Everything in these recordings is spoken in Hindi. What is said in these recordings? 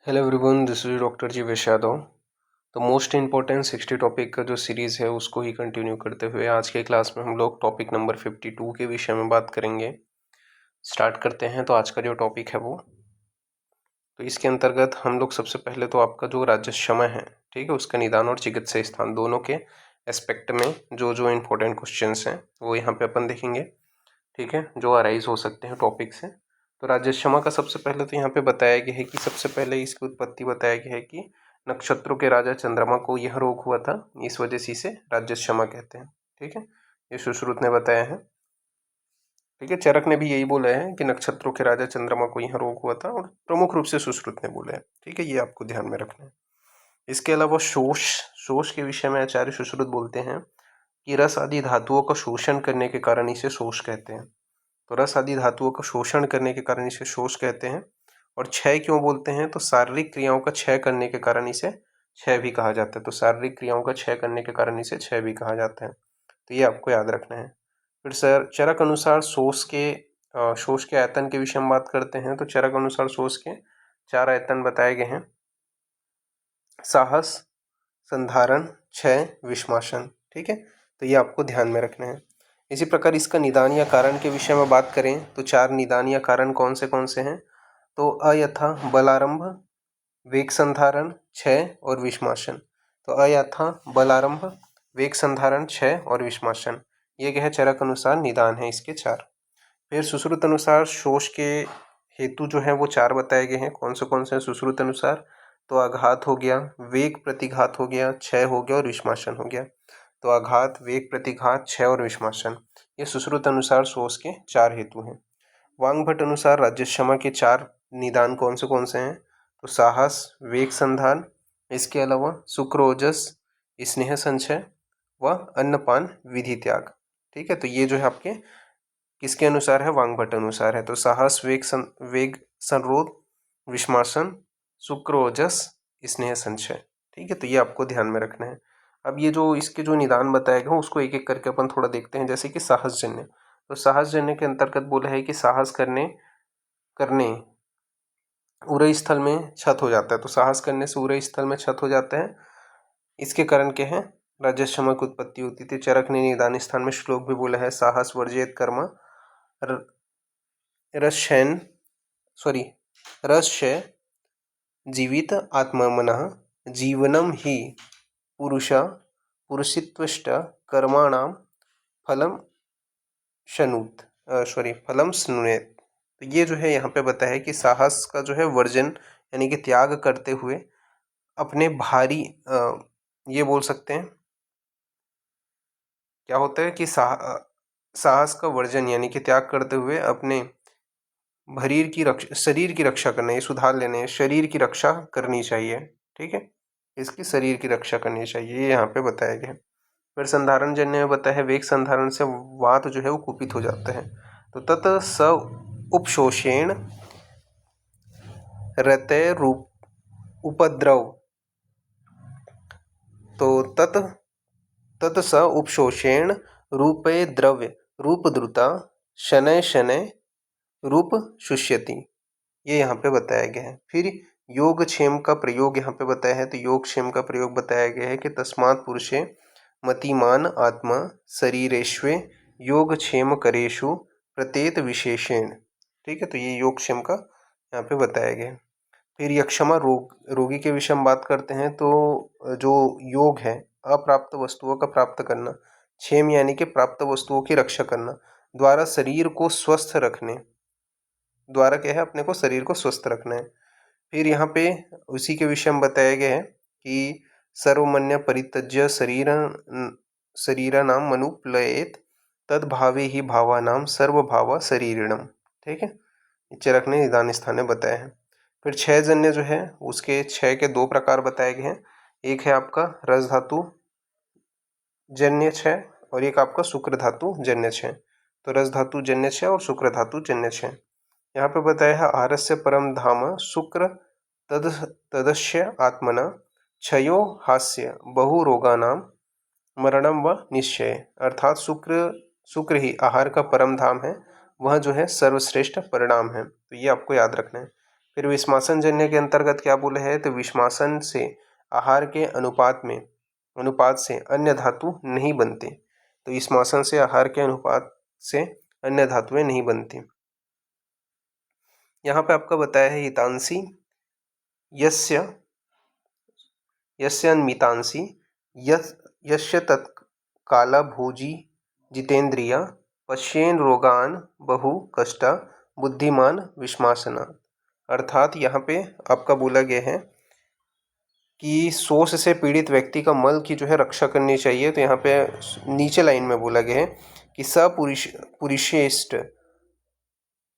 Hello everyone, this is doctor Jeevesh Yadav. तो मोस्ट इम्पोर्टेंट 60 टॉपिक का जो सीरीज़ है उसको ही कंटिन्यू करते हुए आज के क्लास में हम लोग टॉपिक नंबर 52 के विषय में बात करेंगे। स्टार्ट करते हैं। तो आज का जो टॉपिक है वो, तो इसके अंतर्गत हम लोग सबसे पहले तो आपका जो राज्यक्षमा है, ठीक है, उसका निदान और चिकित्सा स्थान दोनों के एस्पेक्ट में जो जो इम्पोर्टेंट क्वेश्चंस हैं वो यहाँ पे अपन देखेंगे, ठीक है, जो अराइज हो सकते हैं टॉपिक से। तो राज्यक्षमा का सबसे पहले तो यहाँ पे बताया गया है कि सबसे पहले इसकी उत्पत्ति बताया गया है कि नक्षत्रों के राजा चंद्रमा को यह रोग हुआ था, इस वजह से इसे राज्यक्षमा कहते हैं, ठीक है। ये सुश्रुत ने बताया है, ठीक है। चरक ने भी यही बोला है कि नक्षत्रों के राजा चंद्रमा को यह रोग हुआ था, और प्रमुख रूप से सुश्रुत ने बोला है, ठीक है। ये आपको ध्यान में रखना है। इसके अलावा शोष शोष के विषय में आचार्य सुश्रुत बोलते हैं कि रस आदि धातुओं का शोषण करने के कारण इसे शोष कहते हैं। तो रस आदि धातुओं का शोषण करने के कारण इसे शोष कहते हैं। और क्षय क्यों बोलते हैं? तो शारीरिक क्रियाओं का क्षय करने के कारण इसे क्षय भी कहा जाता है। तो शारीरिक क्रियाओं का क्षय करने के कारण इसे क्षय भी कहा जाता है। तो ये आपको याद रखना है। फिर सर चरक अनुसार शोष के आयतन के विषय में बात करते हैं। तो चरक अनुसार शोष के 4 आयतन बताए गए हैं: साहस, संधारण, क्षय, विषमाशन, ठीक है। तो ये आपको ध्यान में रखना है। इसी प्रकार इसका निदान या कारण के विषय में बात करें तो 4 निदान या कारण कौन से हैं? तो अयथा बलारंभ, वेग संधारण, क्षय और विषमाशन। तो अयथा बलारंभ, वेग संधारण, क्षय और विषमाशन, ये क्या है? चरक अनुसार निदान है इसके 4। फिर सुश्रुत अनुसार शोष के हेतु जो है वो 4 बताए गए हैं। कौन से हैं सुश्रुत अनुसार? तो आघात हो गया, वेग प्रतिघात हो गया, क्षय हो गया और विषमाशन हो गया। तो आघात, वेग प्रतिघात, क्षय और विषमाशन, ये सुश्रुत अनुसार शोष के 4 हेतु हैं। वांगभट अनुसार राज्यक्षमा के 4 निदान कौन से हैं? तो साहस, वेग संधान, इसके अलावा सुक्रोजस, स्नेह संचय व अन्नपान विधि त्याग, ठीक है। तो ये जो है आपके किसके अनुसार है? वांगभट अनुसार है। तो साहस, वेग संरोध, विषमासन, सुक्रोजस, स्नेह संचय, ठीक है। तो ये आपको ध्यान में रखना है। अब ये जो इसके जो निदान बताए गए उसको एक एक करके अपन थोड़ा देखते हैं। जैसे कि साहसजन्य, तो साहसजन्य के अंतर्गत बोला है कि साहस करने उरई स्थल में क्षत हो जाता है। तो साहस करने से उरई स्थल में क्षत हो जाता है। इसके कारण क्या है? राज्यक्षमा की उत्पत्ति होती थी। चरक ने निदान स्थान में श्लोक भी बोला है: साहस वर्जित कर्म रसक्षय जीवित आत्मनः जीवनम ही पुरुषित्वष्ट कर्माणाम फलम फलम स्नुनेत। तो ये जो है यहाँ पे बताया है कि साहस का जो है वर्जन यानी कि त्याग करते हुए अपने भारी ये बोल सकते हैं क्या होता है कि साहस का वर्जन यानी कि त्याग करते हुए अपने शरीर की रक्षा करना, ये सुधार लेने, शरीर की रक्षा करनी चाहिए, ठीक है। इसकी शरीर की रक्षा करनी चाहिए, ये यहाँ पे बताया गया है। फिर संधारण जन्य में बताया है वेग संधारण से वात जो है वो कुपित हो जाता है। तो तत् स उपशोषेण रते रूप उपद्रव, तो तत् स उपशोषेण रूपे द्रव्य रूप द्रुता शनय शनय रूप शुष्यति, ये यहाँ पे बताया गया है। फिर योगक्षेम का प्रयोग यहाँ पे बताया है। तो योगक्षेम का प्रयोग बताया गया है कि तस्मात् पुरुषे मतिमान आत्मा शरीरेष्वे योगक्षेम करेषु प्रत्येत विशेषेण, ठीक है। तो ये योगक्षेम का यहाँ पे बताया गया है। फिर यक्षमा रोगी के विषय में बात करते हैं। तो जो योग है अप्राप्त वस्तुओं का प्राप्त करना, क्षेम यानी कि प्राप्त वस्तुओं की रक्षा करना, द्वारा शरीर को स्वस्थ रखने, द्वारा क्या है? अपने को शरीर को स्वस्थ रखना है। फिर यहाँ पे उसी के विषय में बताया गया है कि सर्वमन्य परित्यज्य शरीरानाम मनुप्लयेत तद्भावे ही भावानाम सर्वभाव शरीरिणम, ठीक है। चरक ने निदान स्थान में बताया है। फिर क्षय जन्य जो है उसके क्षय के 2 प्रकार बताए गए हैं। एक है आपका रस धातु जन्य क्षय और एक आपका शुक्र धातु जन्य क्षय। तो रस धातु जन्य क्षय और शुक्र धातु जन्य क्षय। यहाँ पे बताया है आहारस्य परम धाम शुक्र तदस्य आत्मना क्षयो हास्य बहु रोगानाम मरणम व निश्चय, अर्थात शुक्र ही आहार का परम धाम है, वह जो है सर्वश्रेष्ठ परिणाम है। तो ये आपको याद रखना है। फिर विषमासन जन्य के अंतर्गत क्या बोले है, तो विषमासन से आहार के अनुपात से अन्य धातु नहीं बनते। तो विषमासन से आहार के अनुपात से अन्य धातुएं नहीं बनती। यहाँ पे आपका बताया है हितांशी यस्य अन्मितांसी यस्य तत्काला भोजी जितेंद्रिया पश्येन रोगान बहु कष्टा बुद्धिमान विषमासना। अर्थात यहाँ पे आपका बोला गया है कि शोष से पीड़ित व्यक्ति का मल की जो है रक्षा करनी चाहिए। तो यहाँ पे नीचे लाइन में बोला गया है कि पुरुषेष्ट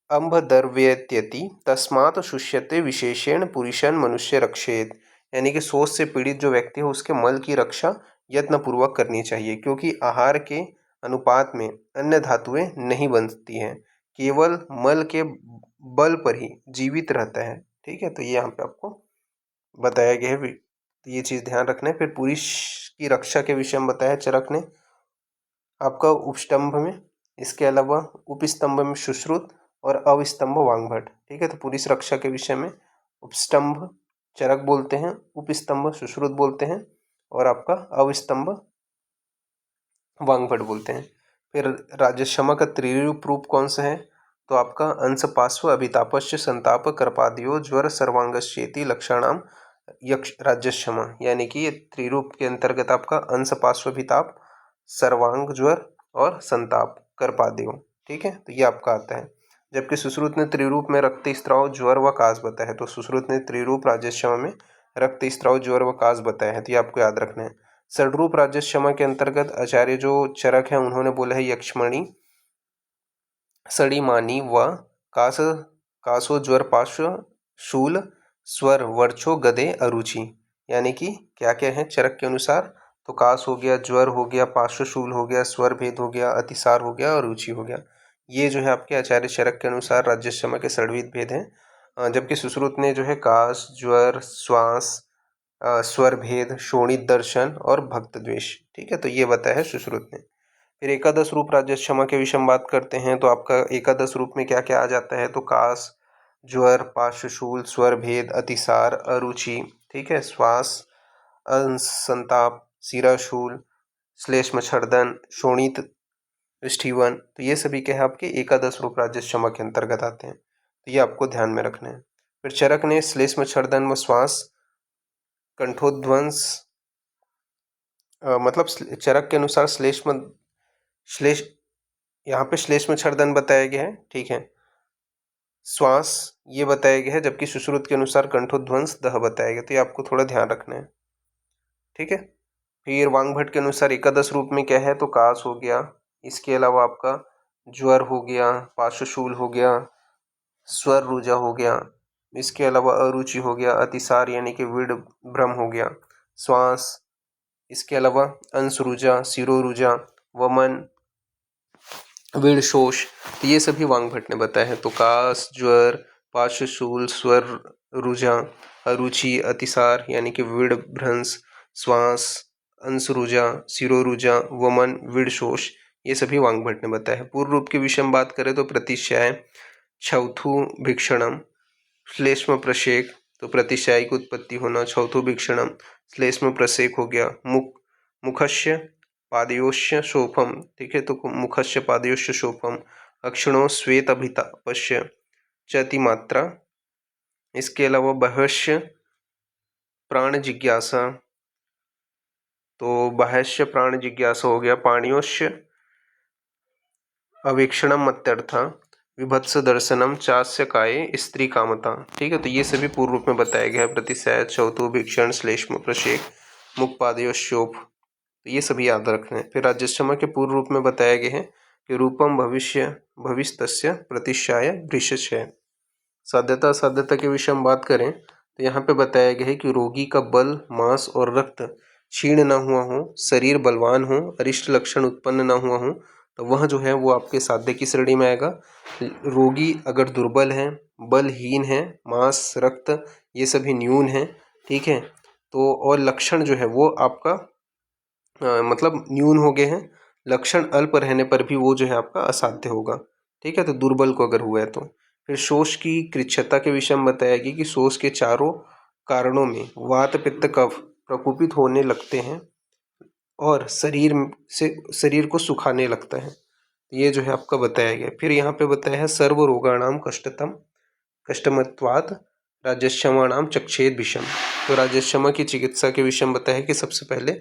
अम्भ दर्व्यत्यति तस्मात् शुष्यते विशेषेण पुरुषन मनुष्य रक्षेत। यानी कि शोष से पीड़ित जो व्यक्ति है उसके मल की रक्षा यत्नपूर्वक करनी चाहिए, क्योंकि आहार के अनुपात में अन्य धातुएं नहीं बनती हैं, केवल मल के बल पर ही जीवित रहता है। ठीक है, तो ये यहाँ पे आपको बताया गया है, तो ये चीज़ ध्यान रखना है। फिर पुरुष की रक्षा के विषय में बताया चरक ने आपका उपस्तंभ में, इसके अलावा उपस्तंभ में सुश्रुत और अवस्तंभ वांगभट। ठीक है, तो पुरुष रक्षा के विषय में उपस्तंभ चरक बोलते हैं, उपस्तंभ सुश्रुत बोलते हैं और आपका अवस्तंभ वांगभट बोलते हैं। फिर राजश्रम का त्रिरूप रूप कौन सा है, तो आपका अंश पार्श्व अभितापस्य संताप कर्पादियो ज्वर सर्वांगश्चेति लक्षणाम यक्ष राजश्रम। यानी कि ये त्रिरूप के अंतर्गत आपका अंश पार्श्व अभिताप, सर्वांग ज्वर और संताप कर्पादियो। ठीक है, तो ये आपका आता है। जबकि सुश्रुत ने त्रिरूप में रक्त स्त्राव ज्वर व कास बताया है। तो सुश्रुत ने त्रिरूप राजश्रम में रक्त स्त्राव ज्वर व कास बताया है, तो ये आपको याद रखना है। षड्रूप राजश्रम के अंतर्गत आचार्य जो चरक है उन्होंने बोला है यक्षमणि सड़ीमानी व कासो ज्वर पार्श्व शूल स्वर वर्चो गदे अरुचि। यानी कि क्या क्या है चरक के अनुसार, तो कास हो गया, ज्वर हो गया, पार्श्वशूल हो गया, स्वर भेद हो गया, अतिसार हो गया और रुचि हो गया। ये जो है आपके आचार्य चरक के अनुसार राजश्रम के षड्विध भेद हैं। जबकि सुश्रुत ने जो है कास, ज्वर, श्वास, स्वर भेद, शोणित दर्शन और भक्त द्वेष। ठीक है, तो ये बताया है सुश्रुत ने। फिर एकादश रूप राजश्रम के विषय में बात करते हैं। तो आपका एकादश रूप में क्या क्या आ जाता है, तो कास, ज्वर, पार्श्वशूल, स्वर भेद, अतिसार, अरुचि, ठीक है, श्वास, संताप, शिराशूल, श्लेष्म छर्दन, शोणित स्टीवन। तो ये सभी क्या है आपके एकादश रूप राजश्रम के अंतर्गत आते हैं, तो ये आपको ध्यान में रखना है। फिर चरक ने श्लेष्म छर्दन व श्वास कंठोध्वंस मतलब चरक के अनुसार श्लेष यहाँ पे श्लेष्म छर्दन बताया गया है। ठीक है, श्वास ये बताया गया है, जबकि सुश्रुत के अनुसार कंठोध्वंस दह बताया गया, तो ये आपको थोड़ा ध्यान रखना है। ठीक है, फिर वांगभट के अनुसार एकादश रूप में क्या है, तो कास हो गया, इसके अलावा आपका ज्वर हो गया, पार्श्वशूल हो गया, स्वर रुजा हो गया, इसके अलावा अरुचि हो गया, अतिसार यानी कि विड़ भ्रम हो गया, श्वास, इसके अलावा अंशरुजा, शिरोरुजा, वमन, विड़शोष। तो ये सभी वांगभट ने बताया है। तो कास, ज्वर, पार्श्वशूल, स्वर रुजा, अरुचि, अतिसार यानी कि विड़भ्रंश, श्वास, अंशरुजा, शिरोरुजा, वमन, विड़शोष, ये सभी वांगभट ने बताया है। पूर्व रूप के विषय में बात करें तो प्रतिशय, चौथु भिक्षणम, श्लेष्म प्रशेक, तो प्रतिशय की उत्पत्ति होना, चौथु भिक्षणम, श्लेष्म प्रशेक हो गया, मुखस्य पादयोश्य शोफम। ठीक है, तो मुखस्य पादयोश्य शोफम, अक्षिणों श्वेत अभितापस्य चति मात्रा, इसके अलावा बहस्य प्राण जिज्ञासा, तो बाह्यस्य प्राण जिज्ञासा हो गया, पाणियोश्य अवेक्षणम मत्यर्था, विभत्स दर्शनम, चास्य काये स्त्री कामता। ठीक है, तो ये सभी पूर्व रूप में बताया गया है। प्रतिशय, चौथु भिक्षण, श्लेष्म प्रशेक, मुखपादयोश्योप, तो ये सभी याद रखना है। फिर राजश्रम के पूर्व रूप में बताया गया है कि रूपम भविष्यस्य प्रतिशाय वृषच है। साध्यता असाध्यता के विषय में बात करें तो यहाँ पे बताया गया है कि रोगी का बल, मांस और रक्त क्षीण न हुआ हो, शरीर बलवान हो, अरिष्ट लक्षण उत्पन्न न हुआ हो, तो वह जो है वो आपके साध्य की श्रेणी में आएगा। रोगी अगर दुर्बल है, बलहीन है, मांस, रक्त ये सभी न्यून है, ठीक है, तो और लक्षण जो है वो आपका मतलब न्यून हो गए हैं, लक्षण अल्प रहने पर भी वो जो है आपका असाध्य होगा। ठीक है, तो दुर्बल को अगर हुआ है तो। फिर शोष की कृच्छता के विषय में बताएगी कि शोष के चारों कारणों में वात पित्त कफ प्रकोपित होने लगते हैं और शरीर को सुखाने लगता है। ये जो है आपका बताया गया। फिर यहाँ पे बताया है सर्व रोगाणाम कष्टमत्वात् राजस्यमाणाम चक्षेद विषम। तो राजस्यमा की चिकित्सा के विषय में बताया है कि सबसे पहले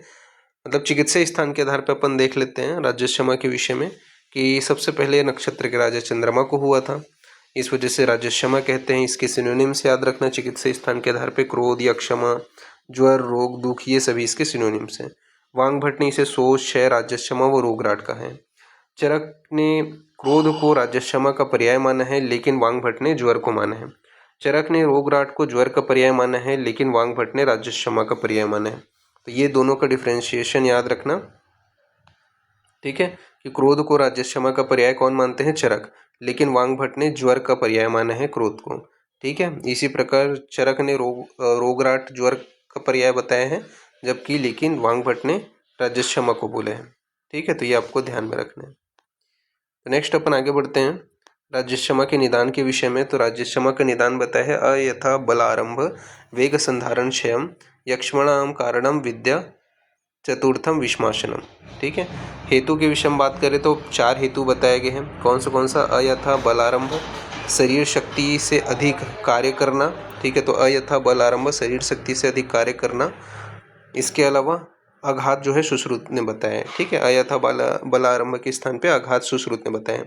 मतलब चिकित्सा स्थान के आधार पर अपन देख लेते हैं राजस्यमा के विषय में कि सबसे पहले नक्षत्र के राजा चंद्रमा को हुआ था, इस वजह से राजस्यमा कहते हैं। इसके सिनोनिम्स याद रखना चिकित्सा स्थान के आधार पर, क्रोध या क्षमा, ज्वर, रोग, दुख, ये सभी इसके सिनोनिम्स हैं। वांगभट्ट ने इसे शोष, क्षय, राजस्यमा व रोगराट कहा है। चरक ने क्रोध को राजस्यमा का पर्याय माना है, लेकिन वांगभट्ट ने ज्वर को माना है। चरक ने रोगराट को ज्वर का पर्याय माना है, लेकिन वांगभट्ट ने राजस्यमा का पर्याय माना है। तो ये दोनों का डिफ्रेंशिएशन याद रखना, ठीक है, कि क्रोध को राजस्यमा का पर्याय कौन मानते हैं? चरक, लेकिन वांगभट्ट ने ज्वर का पर्याय माना है क्रोध को, ठीक है। इसी प्रकार चरक ने रोगराट ज्वर का पर्याय बताया है, जबकि लेकिन वांगभट्ट ने राजस्यमा को बोले हैं, ठीक है। तो ये आपको ध्यान में रखना है। तो नेक्स्ट अपन आगे बढ़ते हैं राजस्यमा के निदान के विषय में। तो राजस्यमा का निदान बताया है अयथा बलारंभ वेग संधारण क्षयम यक्ष्मणाम कारणम विद्या चतुर्थम विषमाशनम, ठीक है। हेतु के विषय में बात करें तो 4 हेतु बताए गए हैं। कौन सा? अयथा बलारंभ, शरीर शक्ति से अधिक कार्य करना, ठीक है। तो अयथा बलारंभ, शरीर शक्ति से अधिक कार्य करना। इसके अलावा आघात जो है सुश्रुत ने बताया, ठीक है। अयथा बलारंभ के स्थान पे आघात सुश्रुत ने बताया।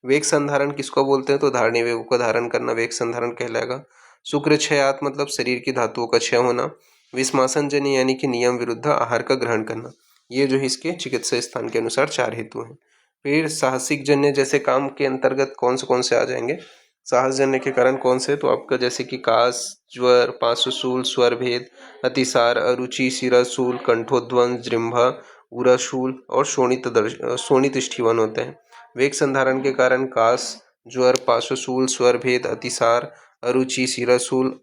वेग संधारण किसको बोलते हैं? तो धारणीय वेगों का धारण करना वेग संधारण कहलाएगा। शुक्र क्षयात मतलब शरीर की धातुओं का क्षय होना। विषमासन जन्य यानी कि नियम विरुद्ध आहार का ग्रहण करना। ये जो है इसके चिकित्सा स्थान के अनुसार 4 हेतु हैं। फिर साहसिक जन्य जैसे काम के अंतर्गत कौन से आ जाएंगे? साहस जन्य के कारण कौन से? तो आपका जैसे कि कास, ज्वर, पार्श्वशूल, स्वर भेद, अतिसार, अरुचि, शिराशूल, कंठोध्वंस, जृंभा, उराशूल और शोणित स्ठीवन होते हैं। वेग संधारण के कारण कास, ज्वर, पार्श्वशूल, स्वर भेद, अतिसार, अरुचि, शिराशूल,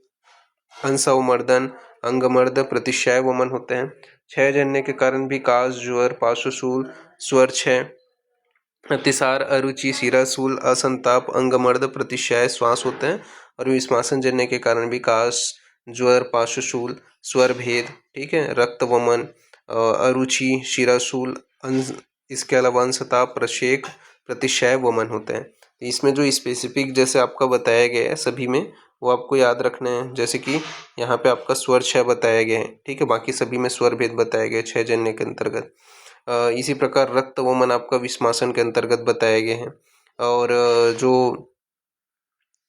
अंशअवमर्दन, अंगमर्द, प्रतिशय वमन होते हैं। क्षय जन्य के कारण भी कास, ज्वर, पार्श्वशूल, स्वर क्षय, अतिसार, अरुचि, शिराशूल, असंताप, अंगमर्द, प्रतिशय, श्वास होते हैं। और विषमासन जन्य के कारण भी कास, ज्वर, पार्श्वशूल, स्वर भेद, ठीक है, रक्त वमन, अरुचि, शिराशूल, इसके अलावा अंशताप, प्रशेक, प्रतिशय वमन होते हैं। तो इसमें जो स्पेसिफिक जैसे आपका बताया गया है सभी में, वो आपको याद रखना है। जैसे कि यहाँ पे आपका स्वर क्षय बताया गया है, ठीक है, बाकी सभी में स्वर भेद बताया गया है क्षय जन्य के अंतर्गत। इसी प्रकार रक्त वमन आपका विषमासन के अंतर्गत बताए गए हैं। और जो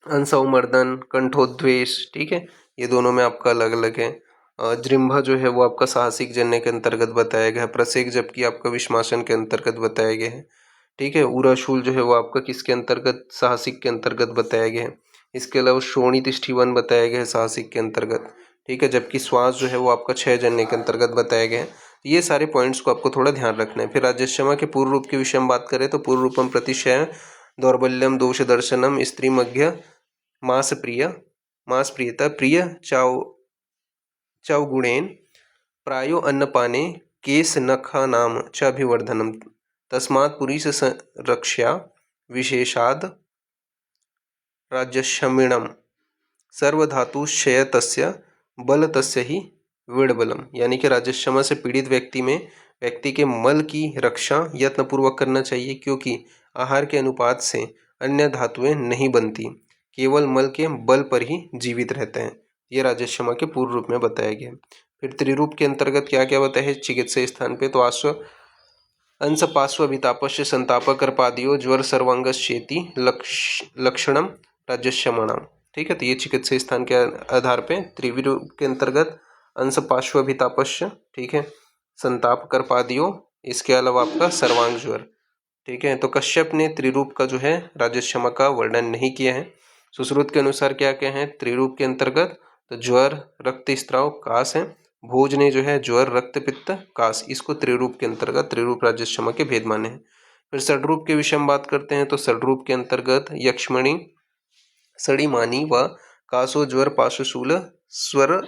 अंशअवमर्दन, कंठोद्वेष, ठीक है, ये दोनों में आपका अलग अलग है। जृंभा जो है वो आपका साहसिक जन्य के अंतर्गत बताया गया है। प्रसेक जबकि आपका विषमासन के अंतर्गत बताया गया है, ठीक है। उराशूल जो है वो आपका किसके अंतर्गत? साहसिक के अंतर्गत बताया गया है। इसके अलावा शोणित स्ठीवन बताया गया है साहसिक के अंतर्गत, ठीक है, जबकि श्वास जो है वो आपका क्षय जन्य के अंतर्गत बताया गया है। ये सारे पॉइंट्स को आपको थोड़ा ध्यान रखना है। फिर राजस्यमा के पूर्व रूप के विषय में बात करें तो पूर्व रूपम प्रतिशय, दौर्बल्यम, दोष दर्शनम, स्त्री मध्य, मास प्रियता, प्रिय चौगुणेन प्रायो अन्नपाने केश नखानाम च अभिवर्धनम तस्मात् पुरुष रक्षा विशेषाद राजस्यमिणम सर्वधातुक्षय तस्य बल तस्य ही विड़बलम। यानी कि राजस्यमा से पीड़ित व्यक्ति के मल की रक्षा यत्नपूर्वक करना चाहिए, क्योंकि आहार के अनुपात से अन्य धातुएं नहीं बनती, केवल मल के बल पर ही जीवित रहते हैं। ये राजस्यमा के पूर्व रूप में बताया गया। फिर त्रिरूप के अंतर्गत क्या क्या बताया है चिकित्सा स्थान पे? तो अंश पार्श्वभितापस्य संतापकर्पादियो ज्वर सर्वांगश्चेति लक्षणम राजस्यमाणाम, ठीक है। तो ये चिकित्सा स्थान के आधार पे त्रिरूप के अंतर्गत अंश पार्श्वभितापस्य, ठीक है, संतापकर्पादियो, इसके अलावा आपका सर्वांग ज्वर, ठीक है। तो कश्यप ने त्रिरूप का जो है राजस्यमा का वर्णन नहीं किया है। सुश्रुत के अनुसार क्या क्या है त्रिरूप के अंतर्गत? तो ज्वर, रक्त स्त्राव, कास है। भोज ने जो है ज्वर, रक्त, पित्त, कास, इसको त्रिरूप के अंतर्गत त्रिरूप राजस्यमा के भेद माने हैं। फिर षड्रूप के विषय में बात करते हैं तो षड्रूप के अंतर्गत यक्ष्मणी, सड़ीमानी व कासो, ज्वर, पार्श्वशूल, स्वर,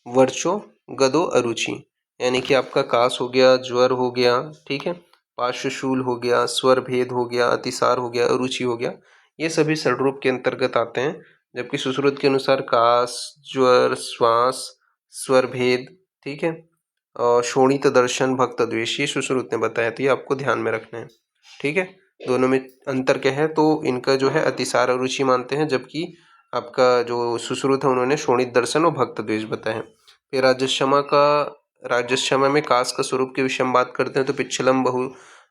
वर्चो, गदो, अरुचि। यानी कि आपका कास हो गया, ज्वर हो गया, ठीक है, पार्श्वशूल हो गया, स्वर भेद हो गया, अतिसार हो गया, अरुचि हो गया, ये सभी षड्रूप के अंतर्गत आते हैं। जबकि सुश्रुत के अनुसार कास, ज्वर, श्वास, स्वर भेद, ठीक है, और शोणित दर्शन, भक्त द्वेष, ये सुश्रुत ने बताया, तो ये आपको ध्यान में रखना है। ठीक है, दोनों में अंतर क्या है, तो इनका जो है अतिसार अरुचि मानते हैं, जबकि आपका जो सुश्रुत है उन्होंने शोणित दर्शन और भक्त द्वेष बताए। फिर राजस्यमा में कास का स्वरूप के विषय में बात करते हैं, तो पिच्छलम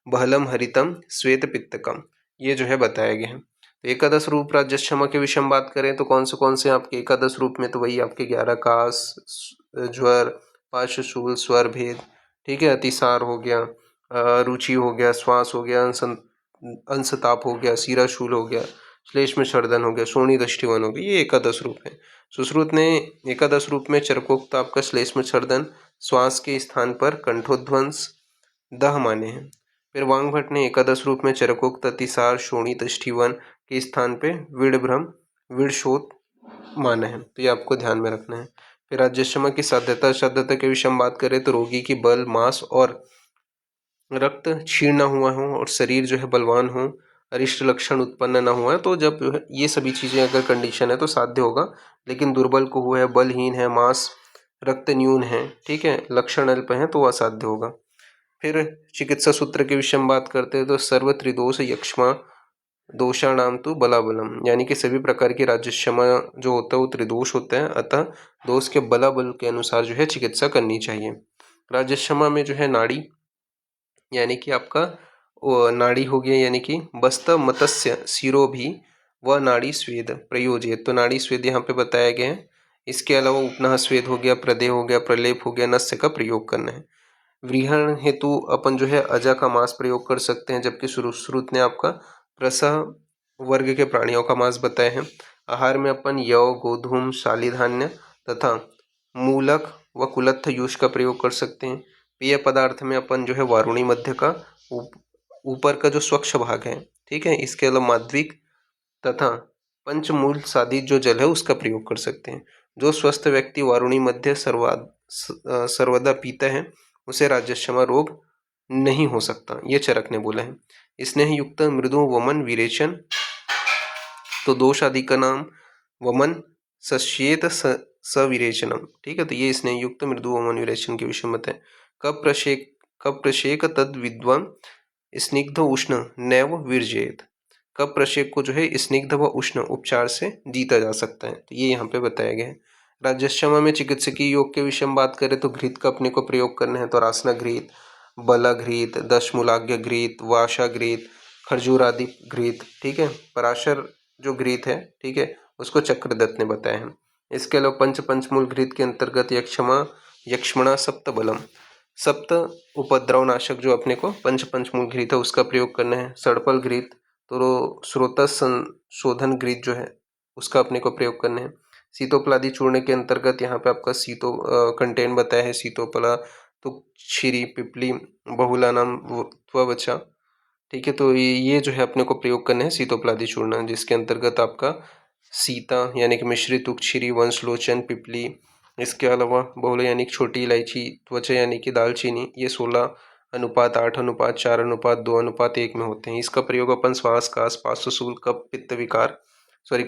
बहलम हरितम श्वेत पित्तकम, ये जो है बताया गया है। तो एकादश रूप राजस्यमा के विषय में बात करें तो कौन से आपके एकादश रूप में, तो वही आपके 11 कास, ज्वर, पार्श्वशूल, स्वर भेद, ठीक है, अतिसार हो गया, रुचि हो गया, श्वास हो गया, अंशताप हो गया, सीराशूल हो गया, श्लेष्म छर्दन हो गया, शोणी दृष्टिवन हो गया, ये एकादश रूप है। सुश्रुत ने एकादश रूप में चरकोक्त आपका श्लेष्म छर्दन, श्वास के स्थान पर कंठोध्वंस, दह माने हैं। फिर वांगभट्ट ने एकादश रूप में चरकोक्त अतिसार, शोणी दृष्टिवन के स्थान पे विड़भ्रम, विड़शोथ माना है, तो ये आपको ध्यान में रखना है। फिर राजस्यमा की साध्यता के विषय में बात करें तो रोगी की बल, मांस और रक्त क्षीण न हुआ हो और शरीर जो है बलवान हो, अरिष्ट लक्षण उत्पन्न न हुआ है, तो जब ये सभी चीज़ें अगर कंडीशन है तो साध्य होगा। लेकिन दुर्बल को हुआ है, बलहीन है, मांस रक्त न्यून है, ठीक है, लक्षण अल्प है, तो असाध्य होगा। फिर चिकित्सा सूत्र के विषय में बात करते हैं तो सर्व त्रिदोष यक्ष्मा दोषाणाम तो बलाबलम, यानी कि सभी प्रकार की राजस्यमा जो होता है वो त्रिदोष होता है, अतः दोष के बलाबल के अनुसार जो है चिकित्सा करनी चाहिए। राजस्यमा में जो है नाड़ी, यानी कि आपका नाड़ी हो गया, यानी कि बस्त मतस्य सिरो भी व नाड़ी स्वेद प्रयोजित, तो नाड़ी स्वेद यहाँ पे बताया गया है। इसके अलावा उपनह स्वेद हो गया, प्रदेह हो गया, प्रलेप हो गया, नस्य का प्रयोग करना है। व्रीहण हेतु अपन जो है अजा का मांस प्रयोग कर सकते हैं, जबकि सुश्रुत ने आपका प्रसह वर्ग के प्राणियों का मांस बताया है। आहार में अपन यव, गोधूम, शालिधान्य तथा मूलक व कुलत्थ यूष का प्रयोग कर सकते हैं। पेय पदार्थ में अपन जो है वारुणी मध्य का ऊपर का जो स्वच्छ भाग है, ठीक है, इसके अलावा माध्विक तथा पंचमूल साधित जो जल है उसका प्रयोग कर सकते हैं। जो स्वस्थ व्यक्ति वारुणी मध्य सर्वदा पीता है उसे राजस्यमा रोग नहीं हो सकता, ये चरक ने बोला है। स्नेह युक्त मृदु वमन विरेचन, तो दोष आदि का नाम वमन सश्येत सविरेचनम, ठीक है, तो ये स्नेह युक्त मृदु वमन विरेचन के विषय में है। कब प्रशेक तद विद्वान स्निग्ध उष्ण नैव विरजेत, कब प्रशेक को जो है स्निग्ध व उष्ण उपचार से जीता जा सकता है, तो ये यहाँ पे बताया गया है। राजस्यमा में चिकित्सकीय योग के विषय में बात करें तो घृत का अपने को प्रयोग करना है, तो रासना घृत, बला घृत, दशमूलाग्य घृत, वाशा घृत, खरजूर आदि घृत, ठीक है, पराशर जो घृत है, ठीक है, उसको चक्रदत्त ने बताया है। इसके अलावा पंचमूल घृत के अंतर्गत यक्ष्मणा सप्त बलम, सप्त उपद्रव नाशक जो अपने को पंचमूल घृत है उसका प्रयोग करना है। सड़पल घृत, तो स्रोतस संशोधन घृत जो है उसका अपने को प्रयोग करना है। सीतोपलादि चूर्ण के अंतर्गत यहाँ पे आपका कंटेन बताया है, सीतोपला, तुक्षिरी, पिपली, बहुला नाम त्वचा, ठीक है, तो ये जो है अपने को प्रयोग करना है सीतोपलादि चूर्ण, जिसके अंतर्गत आपका सीता यानी कि मिश्रित, तुक्षिरी, वंशलोचन, पिपली, इसके अलावा बहुला यानी कि छोटी इलायची, त्वचा यानी कि दालचीनी, ये 16:8, 8:4, 2:1 में होते हैं। इसका प्रयोग अपन श्वास, कास, पार्श्वशूल, कफ, पित्त विकार,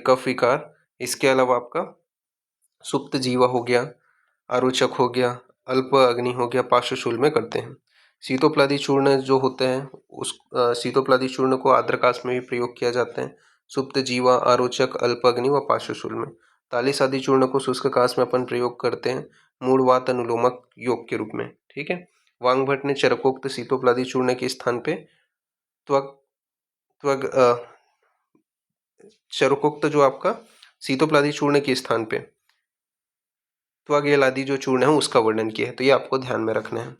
कफ विकार, इसके अलावा आपका सुप्त जीवा हो गया, आरोचक हो गया, अल्प अग्नि हो गया, पार्श्वशूल में करते हैं। सीतोपलादी चूर्ण जो होते हैं उस सीतोपलादी चूर्ण को आद्रकाश में भी प्रयोग किया जाता है, सुप्त जीवा, आरोचक, अल्प अग्नि व पार्श्वशूल में। तालिस आदि चूर्ण को शुष्क काश में अपन प्रयोग करते हैं मूढ़वात अनुलोमक योग के रूप में, ठीक है। वांगभट्ट ने चरकोक्त सीतोपलादी चूर्ण के स्थान पे त्वग त्वग चरकोक्त जो आपका सीतोपलादी चूर्ण के स्थान पे त्वगेल आदि जो चूर्ण है उसका वर्णन किया है, तो ये आपको ध्यान में रखना है।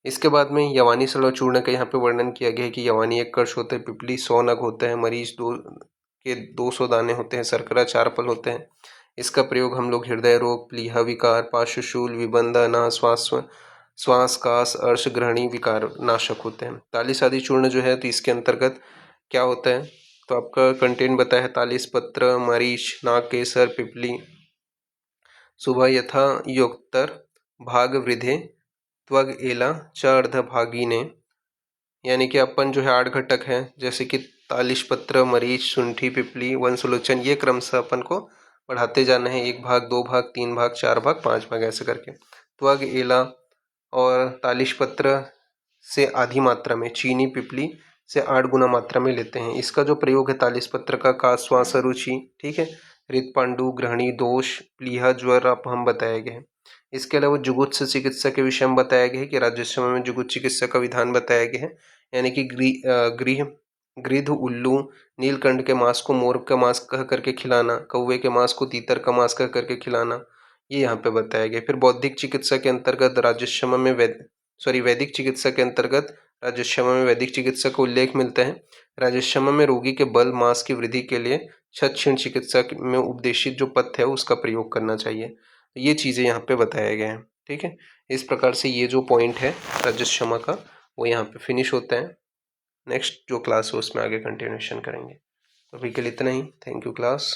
इसके बाद में यवानी सड़व चूर्ण का यहाँ पे वर्णन किया गया है कि यवानी 1 कर्ष होता है, पिपली 100 नग होता है, मरीच 200 दाने होते हैं, शर्करा 4 फल होते हैं। इसका प्रयोग हम लोग हृदय रोग, प्लीहा विकार, पार्श्वशूल, विबंध, अनाह, श्वास कास, अर्श ग्रहणी विकार नाशक होते हैं। तालिस आदि चूर्ण जो है तो इसके अंतर्गत क्या होता है, तो आपका कंटेंट बताया है, तालिस पत्र, मरीच, नाग केसर, पिपली, सुबह यथा योक्तर भाग वृद्धे त्वग एला च अर्धभागिने, यानी कि अपन जो है 8 घटक हैं, जैसे कि तालिशपत्र, मरीच, शुंठी, पिपली, वनसुलोचन, ये क्रमशः अपन को बढ़ाते जाना है। 1 भाग, 2 भाग, 3 भाग, 4 भाग, 5 भाग, ऐसे करके। त्वग, एला और तालिशपत्र से आधी मात्रा में, चीनी, पिपली से 8 गुना मात्रा में लेते हैं। इसका जो प्रयोग है तालिशपत्र का, काश्वास रुचि, ठीक है, हृदपांडु, ग्रहणी दोष, प्लीहा, ज्वर आप हम बताए गए हैं। इसके अलावा जुगुत्स चिकित्सा के विषय में बताया गया है कि राजस्व में जुगुत्स चिकित्सा का विधान बताया गया है, यानी कि गृह, उल्लू, नीलकंठ के मांस को मोर का मांस कह करके खिलाना, कौवे के मांस को तीतर का मांस कह करके खिलाना, ये यहाँ पे बताया गया। फिर बौद्धिक चिकित्सा के अंतर्गत राजस्व में वैदिक चिकित्सा के अंतर्गत राजस्व में वैदिक चिकित्सा का उल्लेख मिलता है। राजस्व में रोगी के बल मांस की वृद्धि के लिए क्षीण चिकित्सा में उपदेशित जो पथ्य है उसका प्रयोग करना चाहिए। ये चीज़ें यहाँ पे बताया गया है, ठीक है। इस प्रकार से ये जो पॉइंट है राजस्व का वो यहाँ पे फिनिश होता है। नेक्स्ट जो क्लास है उसमें आगे कंटिन्यूशन करेंगे। तो अभी के लिए इतना ही। Thank you class.